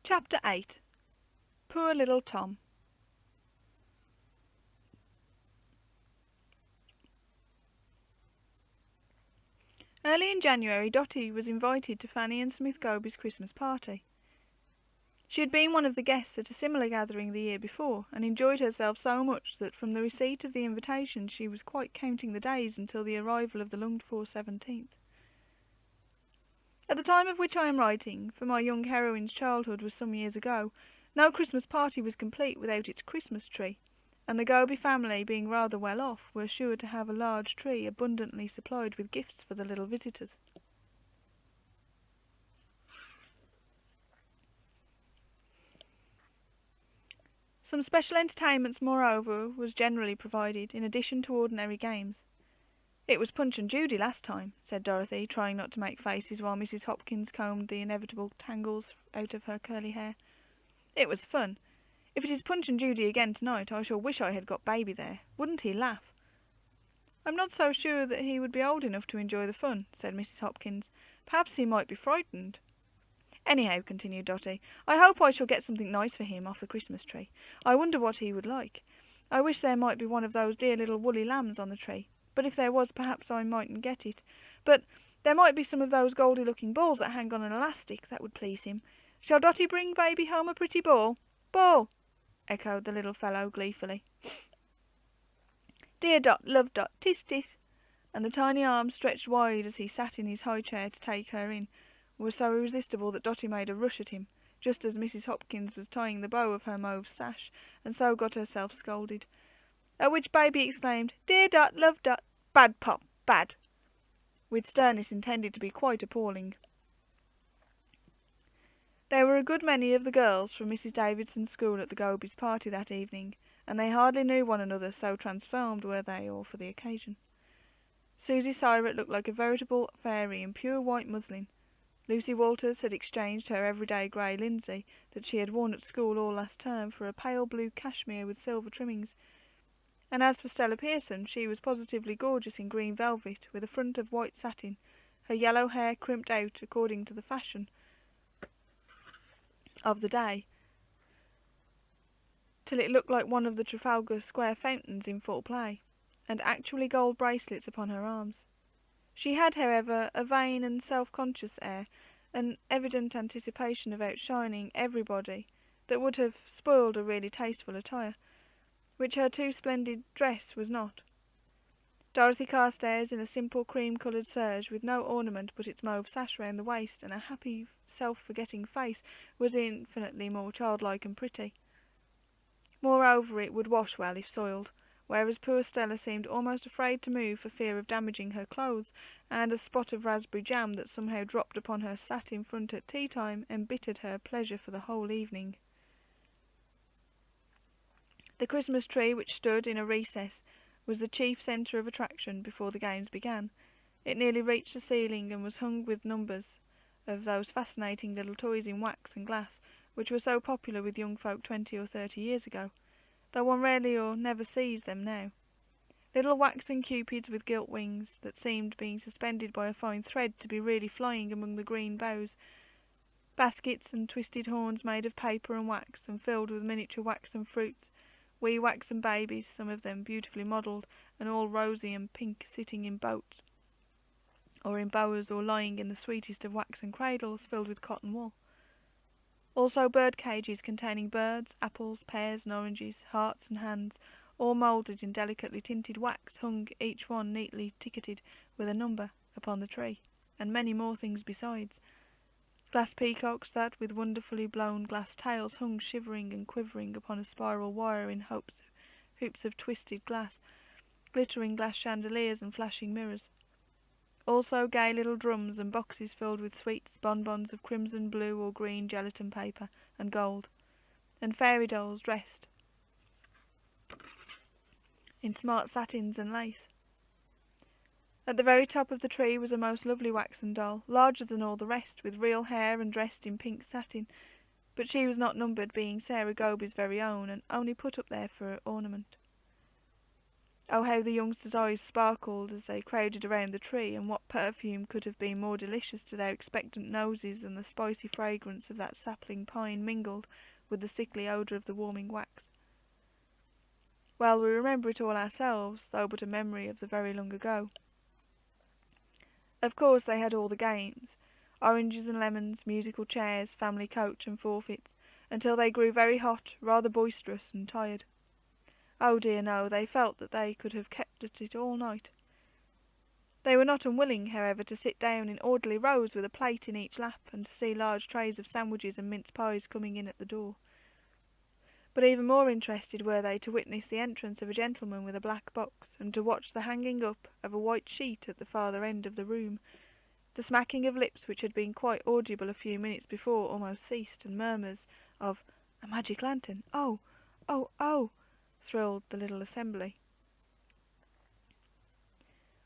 Chapter 8. Poor Little Tom. Early in January, Dotty was invited to Fanny and Smith Goby's Christmas party. She had been one of the guests at a similar gathering the year before, and enjoyed herself so much that from the receipt of the invitation she was quite counting the days until the arrival of the longed-for 17th. At the time of which I am writing, for my young heroine's childhood was some years ago, no Christmas party was complete without its Christmas tree, and the Goby family, being rather well off, were sure to have a large tree abundantly supplied with gifts for the little visitors. Some special entertainments, moreover, was generally provided, in addition to ordinary games. "It was Punch and Judy last time," said Dorothy, trying not to make faces while Mrs. Hopkins combed the inevitable tangles out of her curly hair. "It was fun. If it is Punch and Judy again tonight, I shall wish I had got Baby there. Wouldn't he laugh?" "I'm not so sure that he would be old enough to enjoy the fun," said Mrs. Hopkins. "Perhaps he might be frightened." "Anyhow," continued Dotty, "I hope I shall get something nice for him off the Christmas tree. I wonder what he would like. I wish there might be one of those dear little woolly lambs on the tree. But if there was, perhaps I mightn't get it. But there might be some of those goldy-looking balls that hang on an elastic. That would please him. Shall Dotty bring Baby home a pretty ball?" "Ball!" echoed the little fellow gleefully. "Dear Dot, love Dot, tis tis," and the tiny arms stretched wide as he sat in his high chair to take her in, were so irresistible that Dotty made a rush at him, just as Mrs. Hopkins was tying the bow of her mauve sash, and so got herself scolded. At which Baby exclaimed, "Dear Dot, love Dot, bad Pop, bad," with sternness intended to be quite appalling. There were a good many of the girls from Mrs. Davidson's school at the Goby's party that evening, and they hardly knew one another, so transformed were they all for the occasion. Susie Syret looked like a veritable fairy in pure white muslin. Lucy Walters had exchanged her everyday grey linsey, that she had worn at school all last term, for a pale blue cashmere with silver trimmings. And as for Stella Pearson, she was positively gorgeous in green velvet, with a front of white satin, her yellow hair crimped out according to the fashion of the day, till it looked like one of the Trafalgar Square fountains in full play, and actually gold bracelets upon her arms. She had, however, a vain and self-conscious air, an evident anticipation of outshining everybody, that would have spoiled a really tasteful attire, which her too splendid dress was not. Dorothy Carstairs, in a simple cream-coloured serge, with no ornament but its mauve sash round the waist, and a happy, self-forgetting face, was infinitely more childlike and pretty. Moreover, it would wash well if soiled, whereas poor Stella seemed almost afraid to move for fear of damaging her clothes, and a spot of raspberry jam that somehow dropped upon her satin front at tea-time embittered her pleasure for the whole evening. The Christmas tree, which stood in a recess, was the chief centre of attraction before the games began. It nearly reached the ceiling, and was hung with numbers of those fascinating little toys in wax and glass, which were so popular with young folk 20 or 30 years ago, though one rarely or never sees them now. Little waxen cupids with gilt wings, that seemed being suspended by a fine thread to be really flying among the green boughs, baskets and twisted horns made of paper and wax, and filled with miniature waxen fruits, wee waxen babies, some of them beautifully modelled, and all rosy and pink, sitting in boats, or in bowers, or lying in the sweetest of waxen cradles filled with cotton wool. Also bird cages containing birds, apples, pears and oranges, hearts and hands, all moulded in delicately tinted wax, hung each one neatly ticketed with a number upon the tree, and many more things besides. Glass peacocks that, with wonderfully blown glass tails, hung shivering and quivering upon a spiral wire in hoops of twisted glass, glittering glass chandeliers and flashing mirrors. Also gay little drums and boxes filled with sweets, bonbons of crimson, blue or green gelatine paper and gold, and fairy dolls dressed in smart satins and lace. At the very top of the tree was a most lovely waxen doll, larger than all the rest, with real hair and dressed in pink satin, but she was not numbered, being Sarah Goby's very own, and only put up there for ornament. Oh, how the youngsters' eyes sparkled as they crowded around the tree, and what perfume could have been more delicious to their expectant noses than the spicy fragrance of that sapling pine mingled with the sickly odour of the warming wax? Well, we remember it all ourselves, though but a memory of the very long ago. Of course they had all the games, oranges and lemons, musical chairs, family coach and forfeits, until they grew very hot, rather boisterous and tired. Oh dear no, they felt that they could have kept at it all night. They were not unwilling, however, to sit down in orderly rows with a plate in each lap, and to see large trays of sandwiches and mince pies coming in at the door. But even more interested were they to witness the entrance of a gentleman with a black box, and to watch the hanging up of a white sheet at the farther end of the room. The smacking of lips which had been quite audible a few minutes before almost ceased, and murmurs of "a magic lantern! Oh! Oh! Oh!" thrilled the little assembly.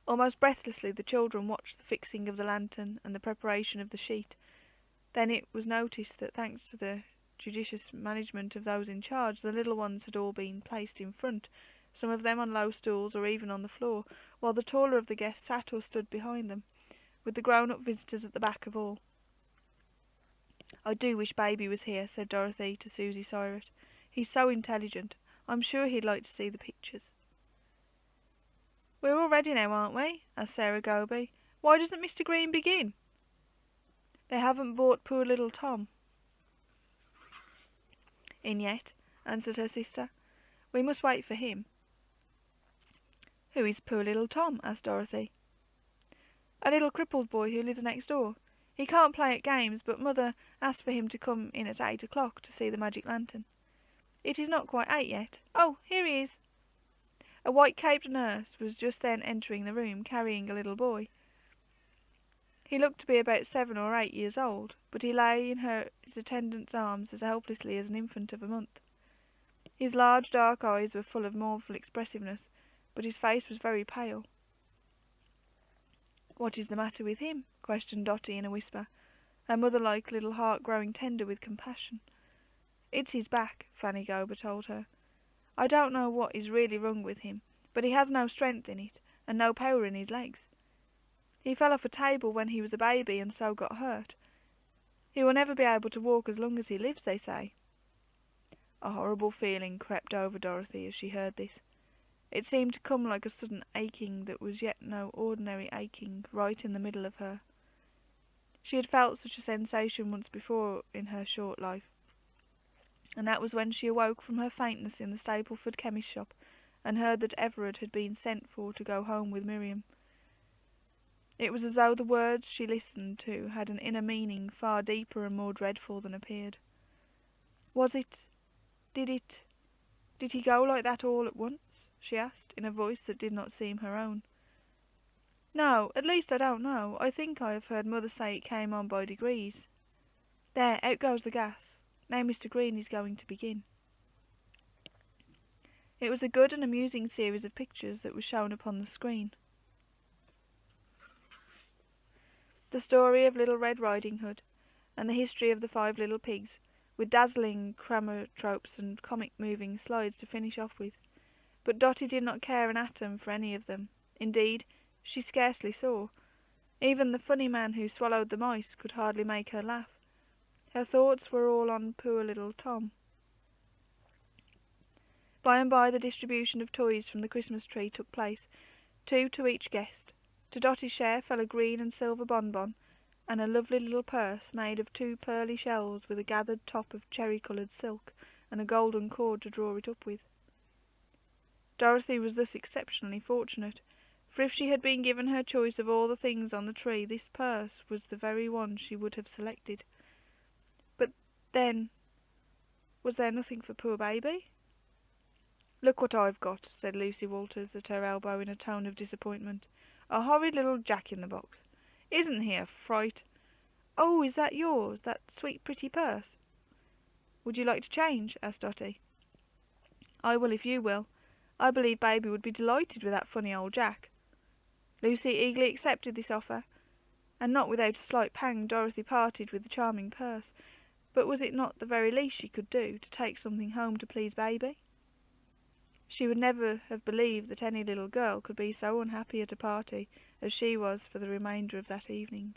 Almost breathlessly the children watched the fixing of the lantern and the preparation of the sheet. Then it was noticed that, thanks to the judicious management of those in charge, the little ones had all been placed in front, some of them on low stools or even on the floor, while the taller of the guests sat or stood behind them, with the grown-up visitors at the back of all. "I do wish Baby was here," said Dorothy to Susie Syret. "He's so intelligent. I'm sure he'd like to see the pictures." "We're all ready now, aren't we?" asked Sarah Goby. "Why doesn't Mr. Green begin?" "They haven't brought poor little Tom in yet," answered her sister. "We must wait for him." "Who is poor little Tom?" asked Dorothy. "A little crippled boy who lives next door. He can't play at games, but Mother asked for him to come in at 8 o'clock to see the magic lantern. It is not quite 8 yet. Oh, here he is!" A white-caped nurse was just then entering the room, carrying a little boy. He looked to be about 7 or 8 years old, but he lay in his attendant's arms as helplessly as an infant of a month. His large dark eyes were full of mournful expressiveness, but his face was very pale. "What is the matter with him?" questioned Dotty in a whisper, her mother-like little heart growing tender with compassion. "It's his back," Fanny Gober told her. "I don't know what is really wrong with him, but he has no strength in it, and no power in his legs. He fell off a table when he was a baby and so got hurt. He will never be able to walk as long as he lives, they say." A horrible feeling crept over Dorothy as she heard this. It seemed to come like a sudden aching that was yet no ordinary aching, right in the middle of her. She had felt such a sensation once before in her short life, and that was when she awoke from her faintness in the Stapleford chemist shop, and heard that Everard had been sent for to go home with Miriam. It was as though the words she listened to had an inner meaning far deeper and more dreadful than appeared. Did he go like that all at once?" she asked, in a voice that did not seem her own. "No, at least I don't know. I think I have heard Mother say it came on by degrees. There, out goes the gas. Now Mr. Green is going to begin." It was a good and amusing series of pictures that was shown upon the screen. The story of Little Red Riding Hood, and the history of the 5 little pigs, with dazzling chromatropes and comic moving slides to finish off with. But Dotty did not care an atom for any of them. Indeed, she scarcely saw. Even the funny man who swallowed the mice could hardly make her laugh. Her thoughts were all on poor little Tom. By and by the distribution of toys from the Christmas tree took place, 2 to each guest. To Dotty's share fell a green and silver bonbon, and a lovely little purse made of 2 pearly shells with a gathered top of cherry-coloured silk, and a golden cord to draw it up with. Dorothy was thus exceptionally fortunate, for if she had been given her choice of all the things on the tree, this purse was the very one she would have selected. But then, was there nothing for poor Baby? "Look what I've got," said Lucy Walters at her elbow in a tone of disappointment. "A horrid little jack-in-the-box. Isn't he a fright? Oh, is that yours, that sweet pretty purse?" "Would you like to change?" asked Dotty. "I will if you will. I believe Baby would be delighted with that funny old Jack." Lucy eagerly accepted this offer, and not without a slight pang Dorothy parted with the charming purse. But was it not the very least she could do, to take something home to please Baby? She would never have believed that any little girl could be so unhappy at a party as she was for the remainder of that evening.